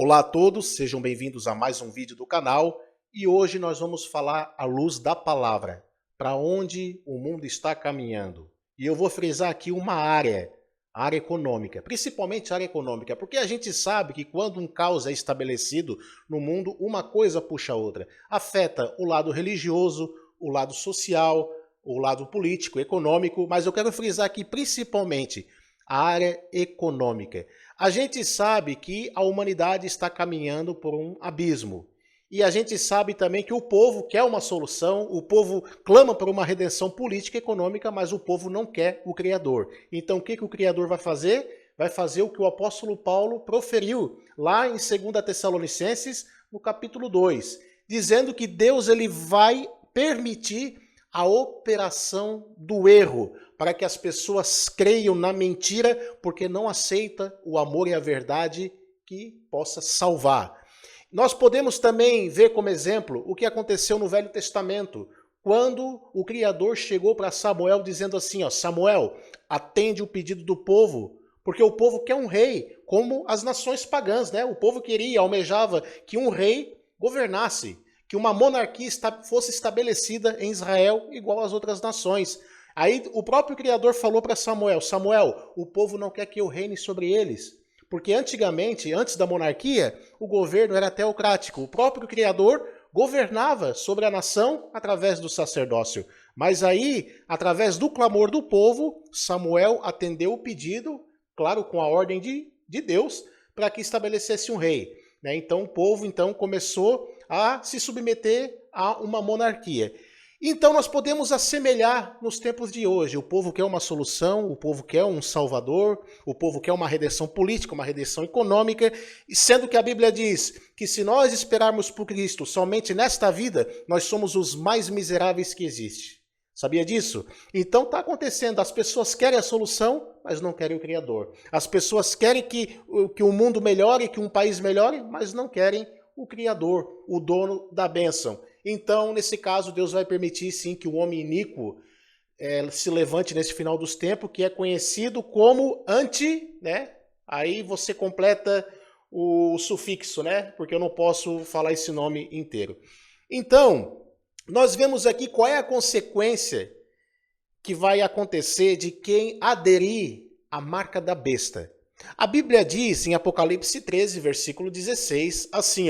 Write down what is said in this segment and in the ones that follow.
Olá a todos, sejam bem-vindos a mais um vídeo do canal e hoje nós vamos falar à luz da palavra, para onde o mundo está caminhando. E eu vou frisar aqui uma área, a área econômica, principalmente a área econômica, porque a gente sabe que quando um caos é estabelecido no mundo, uma coisa puxa a outra. Afeta o lado religioso, o lado social, o lado político, econômico, mas eu quero frisar aqui principalmente a área econômica. A gente sabe que a humanidade está caminhando por um abismo. E a gente sabe também que o povo quer uma solução, o povo clama por uma redenção política e econômica, mas o povo não quer o Criador. Então o que o Criador vai fazer? Vai fazer o que o apóstolo Paulo proferiu lá em 2 Tessalonicenses, no capítulo 2, dizendo que Deus ele vai permitir a operação do erro, para que as pessoas creiam na mentira, porque não aceita o amor e a verdade que possa salvar. Nós podemos também ver como exemplo o que aconteceu no Velho Testamento, quando o Criador chegou para Samuel dizendo assim, Samuel, atende o pedido do povo, porque o povo quer um rei, como as nações pagãs, né? O povo queria, almejava que um rei governasse, que uma monarquia fosse estabelecida em Israel igual às outras nações. Aí o próprio Criador falou para Samuel, Samuel, o povo não quer que eu reine sobre eles. Porque antigamente, antes da monarquia, o governo era teocrático. O próprio Criador governava sobre a nação através do sacerdócio. Mas aí, através do clamor do povo, Samuel atendeu o pedido, claro, com a ordem de Deus, para que estabelecesse um rei. Então o povo começou a se submeter a uma monarquia. Então nós podemos assemelhar nos tempos de hoje. O povo quer uma solução, o povo quer um salvador, o povo quer uma redenção política, uma redenção econômica, e sendo que a Bíblia diz que se nós esperarmos por Cristo somente nesta vida, nós somos os mais miseráveis que existe. Sabia disso? Então está acontecendo, as pessoas querem a solução, mas não querem o Criador. As pessoas querem que o mundo melhore, que um país melhore, mas não querem o Criador, o dono da bênção. Então, nesse caso, Deus vai permitir, sim, que o homem iníquo se levante nesse final dos tempos, que é conhecido como né? Aí você completa o sufixo, né? Porque eu não posso falar esse nome inteiro. Então, nós vemos aqui qual é a consequência que vai acontecer de quem aderir à marca da besta. A Bíblia diz, em Apocalipse 13, versículo 16, assim,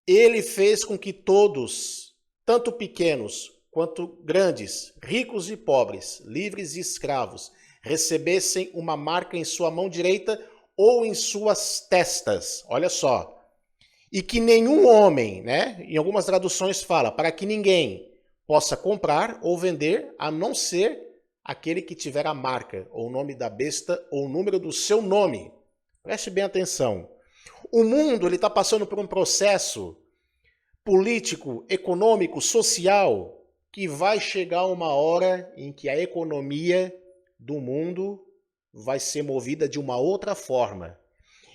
Ele fez com que todos, tanto pequenos quanto grandes, ricos e pobres, livres e escravos, recebessem uma marca em sua mão direita ou em suas testas. Olha só. E que nenhum homem, né? Em algumas traduções fala, para que ninguém possa comprar ou vender, a não ser aquele que tiver a marca, ou o nome da besta, ou o número do seu nome. Preste bem atenção. O mundo está passando por um processo político, econômico, social, que vai chegar uma hora em que a economia do mundo vai ser movida de uma outra forma.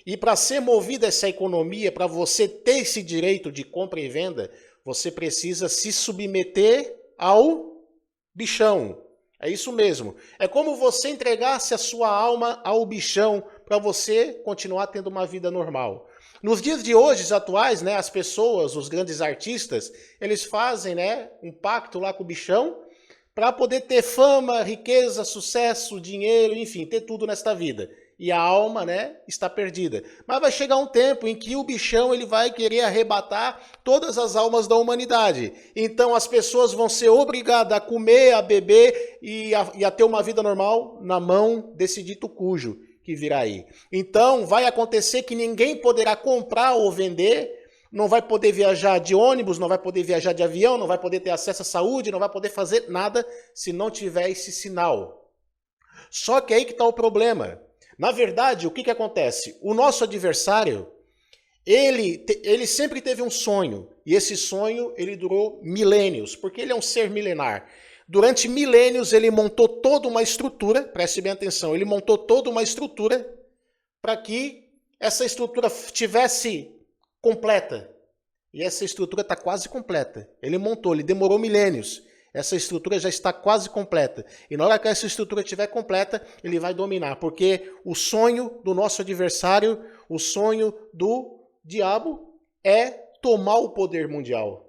E para ser movida essa economia, para você ter esse direito de compra e venda, você precisa se submeter ao bichão. É isso mesmo. É como você entregasse a sua alma ao bichão para você continuar tendo uma vida normal. Nos dias de hoje, atuais, né, as pessoas, os grandes artistas, eles fazem, né, um pacto lá com o bichão para poder ter fama, riqueza, sucesso, dinheiro, enfim, ter tudo nesta vida. E a alma, né, está perdida. Mas vai chegar um tempo em que o bichão ele vai querer arrebatar todas as almas da humanidade. Então as pessoas vão ser obrigadas a comer, a beber e a ter uma vida normal na mão desse dito cujo que virá aí. Então vai acontecer que ninguém poderá comprar ou vender, não vai poder viajar de ônibus, não vai poder viajar de avião, não vai poder ter acesso à saúde, não vai poder fazer nada se não tiver esse sinal. Só que aí que está o problema. Na verdade, o que acontece? O nosso adversário, ele sempre teve um sonho, e esse sonho ele durou milênios, porque ele é um ser milenar. Durante milênios ele montou toda uma estrutura, preste bem atenção, ele montou toda uma estrutura para que essa estrutura tivesse completa. E essa estrutura está quase completa. Ele montou, ele demorou milênios. Essa estrutura já está quase completa. E na hora que essa estrutura estiver completa, ele vai dominar. Porque o sonho do nosso adversário, o sonho do diabo é tomar o poder mundial.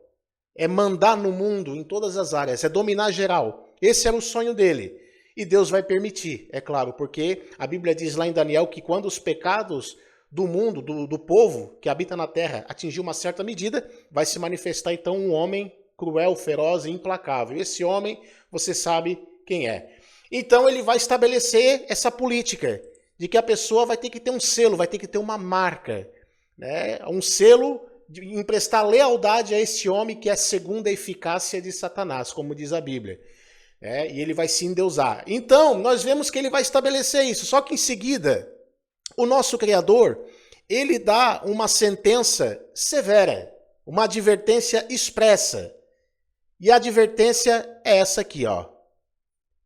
É mandar no mundo, em todas as áreas, é dominar geral. Esse era o sonho dele. E Deus vai permitir, é claro, porque a Bíblia diz lá em Daniel que quando os pecados do mundo, do povo que habita na terra, atingir uma certa medida, vai se manifestar então um homem cruel, feroz e implacável. Esse homem, você sabe quem é. Então ele vai estabelecer essa política de que a pessoa vai ter que ter um selo, vai ter que ter uma marca, né? Um selo de emprestar lealdade a esse homem que é a segunda eficácia de Satanás, como diz a Bíblia. E ele vai se endeusar. Então, nós vemos que ele vai estabelecer isso. Só que em seguida, o nosso Criador, ele dá uma sentença severa, uma advertência expressa. E a advertência é essa aqui, ó.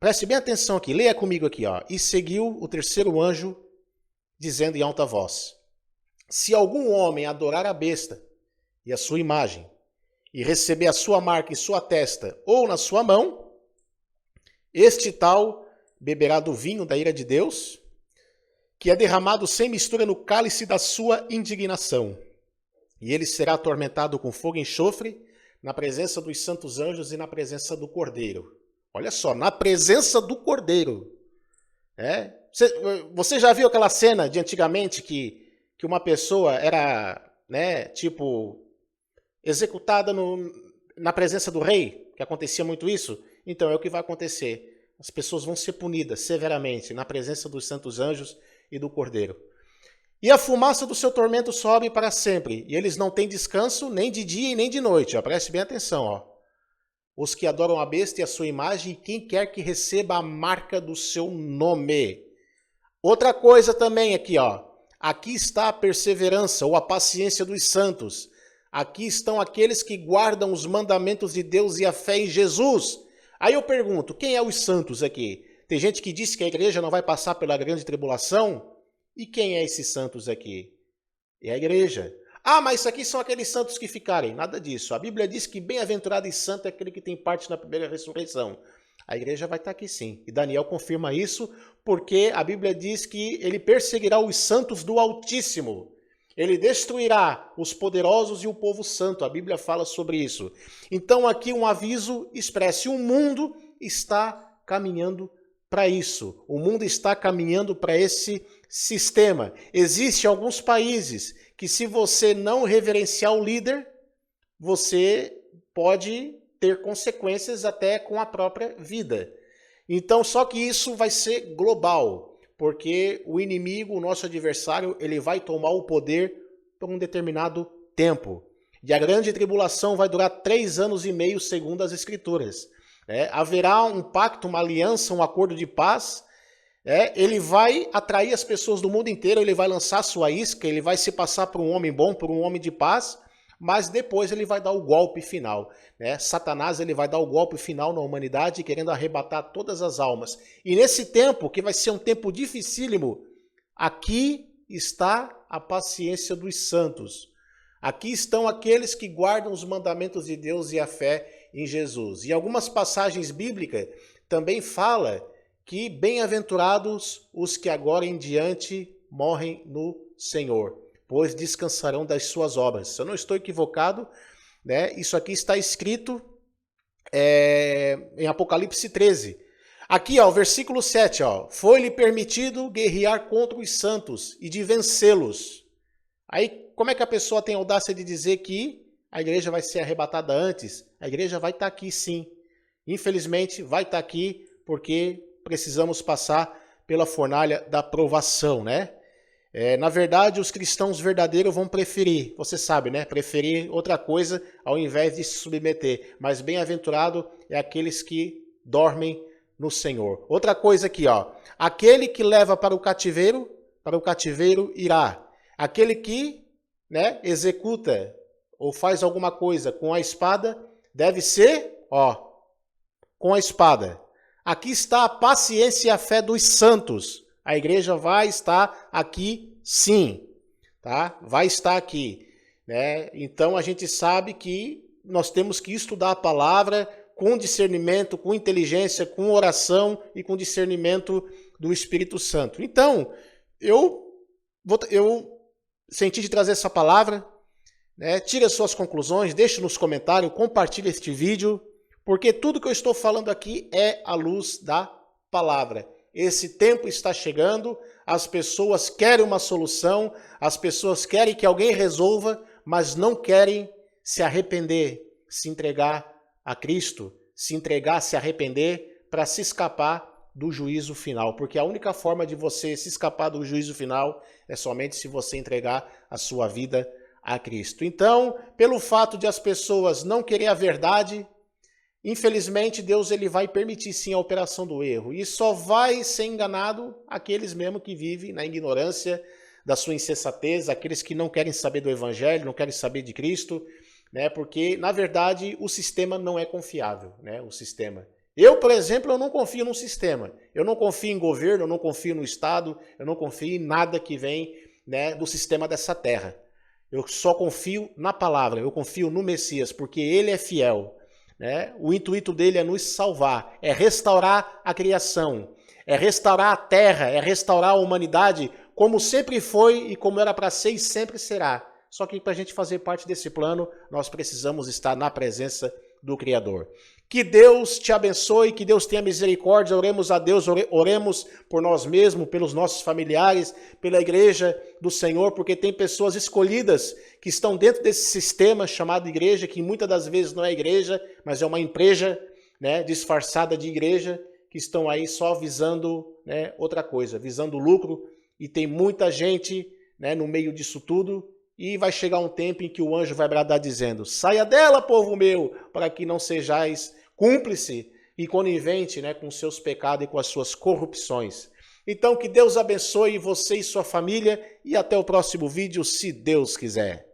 Preste bem atenção aqui, leia comigo aqui, ó. E seguiu o terceiro anjo, dizendo em alta voz: se algum homem adorar a besta e a sua imagem, e receber a sua marca em sua testa ou na sua mão, este tal beberá do vinho da ira de Deus, que é derramado sem mistura no cálice da sua indignação. E ele será atormentado com fogo e enxofre, na presença dos santos anjos e na presença do Cordeiro. Olha só, na presença do Cordeiro. Você já viu aquela cena de antigamente que uma pessoa era, executada na presença do rei? Que acontecia muito isso? Então é o que vai acontecer. As pessoas vão ser punidas severamente na presença dos santos anjos e do Cordeiro. E a fumaça do seu tormento sobe para sempre, e eles não têm descanso nem de dia e nem de noite. Ó, preste bem atenção. Ó. Os que adoram a besta e a sua imagem, e quem quer que receba a marca do seu nome. Outra coisa também aqui, ó. Aqui está a perseverança ou a paciência dos santos. Aqui estão aqueles que guardam os mandamentos de Deus e a fé em Jesus. Aí eu pergunto, quem é os santos aqui? Tem gente que diz que a igreja não vai passar pela grande tribulação. E quem é esses santos aqui? É a igreja. Ah, mas isso aqui são aqueles santos que ficarem. Nada disso. A Bíblia diz que bem-aventurado e santo é aquele que tem parte na primeira ressurreição. A igreja vai estar aqui sim. E Daniel confirma isso porque a Bíblia diz que ele perseguirá os santos do Altíssimo. Ele destruirá os poderosos e o povo santo. A Bíblia fala sobre isso. Então aqui um aviso expresso. O mundo está caminhando para isso. O mundo está caminhando para esse sistema. Existem alguns países que se você não reverenciar o líder, você pode ter consequências até com a própria vida. Então, só que isso vai ser global, porque o inimigo, o nosso adversário, ele vai tomar o poder por um determinado tempo. E a grande tribulação vai durar 3 anos e meio, segundo as Escrituras. Haverá um pacto, uma aliança, um acordo de paz. Ele vai atrair as pessoas do mundo inteiro, ele vai lançar sua isca, ele vai se passar por um homem bom, por um homem de paz, mas depois ele vai dar o golpe final. Satanás ele vai dar o golpe final na humanidade, querendo arrebatar todas as almas. E nesse tempo, que vai ser um tempo dificílimo, aqui está a paciência dos santos. Aqui estão aqueles que guardam os mandamentos de Deus e a fé em Jesus. E algumas passagens bíblicas também falam que bem-aventurados os que agora em diante morrem no Senhor, pois descansarão das suas obras. Se eu não estou equivocado, isso aqui está escrito em Apocalipse 13. Aqui, ó, versículo 7, ó, foi-lhe permitido guerrear contra os santos e de vencê-los. Aí, como é que a pessoa tem audácia de dizer que a igreja vai ser arrebatada antes? A igreja vai estar aqui, sim. Infelizmente, vai estar aqui porque precisamos passar pela fornalha da provação, né? Na verdade, os cristãos verdadeiros vão preferir, você sabe, né? Preferir outra coisa ao invés de se submeter. Mas bem-aventurado é aqueles que dormem no Senhor. Outra coisa aqui, ó. Aquele que leva para o cativeiro irá. Aquele que, executa ou faz alguma coisa com a espada, deve ser, ó, com a espada. Aqui está a paciência e a fé dos santos. A igreja vai estar aqui, sim, tá? Vai estar aqui, Então a gente sabe que nós temos que estudar a palavra com discernimento, com inteligência, com oração e com discernimento do Espírito Santo. Então, eu senti de trazer essa palavra, né? Tire as suas conclusões, deixe nos comentários, compartilhe este vídeo, porque tudo que eu estou falando aqui é à luz da palavra. Esse tempo está chegando, as pessoas querem uma solução, as pessoas querem que alguém resolva, mas não querem se arrepender, se entregar a Cristo, se entregar, se arrepender para se escapar do juízo final. Porque a única forma de você se escapar do juízo final é somente se você entregar a sua vida a Cristo. Então, pelo fato de as pessoas não querer a verdade, infelizmente Deus ele vai permitir sim a operação do erro. E só vai ser enganado aqueles mesmo que vivem na ignorância da sua insensatez, aqueles que não querem saber do Evangelho, não querem saber de Cristo, né? Porque, na verdade, o sistema não é confiável, né? O sistema. Eu, por exemplo, eu não confio num sistema. Eu não confio em governo, eu não confio no Estado, eu não confio em nada que vem, né, do sistema dessa terra. Eu só confio na palavra, eu confio no Messias, porque ele é fiel, né? O intuito dele é nos salvar, é restaurar a criação, é restaurar a terra, é restaurar a humanidade como sempre foi e como era para ser e sempre será. Só que para a gente fazer parte desse plano, nós precisamos estar na presença do Criador. Que Deus te abençoe, que Deus tenha misericórdia, oremos a Deus, oremos por nós mesmos, pelos nossos familiares, pela igreja do Senhor, porque tem pessoas escolhidas que estão dentro desse sistema chamado igreja, que muitas das vezes não é igreja, mas é uma empresa, né, disfarçada de igreja, que estão aí só visando, né, outra coisa, visando lucro, e tem muita gente, né, no meio disso tudo. E vai chegar um tempo em que o anjo vai bradar dizendo: saia dela, povo meu, para que não sejais cúmplice e conivente, né, com seus pecados e com as suas corrupções. Então que Deus abençoe você e sua família e até o próximo vídeo, se Deus quiser.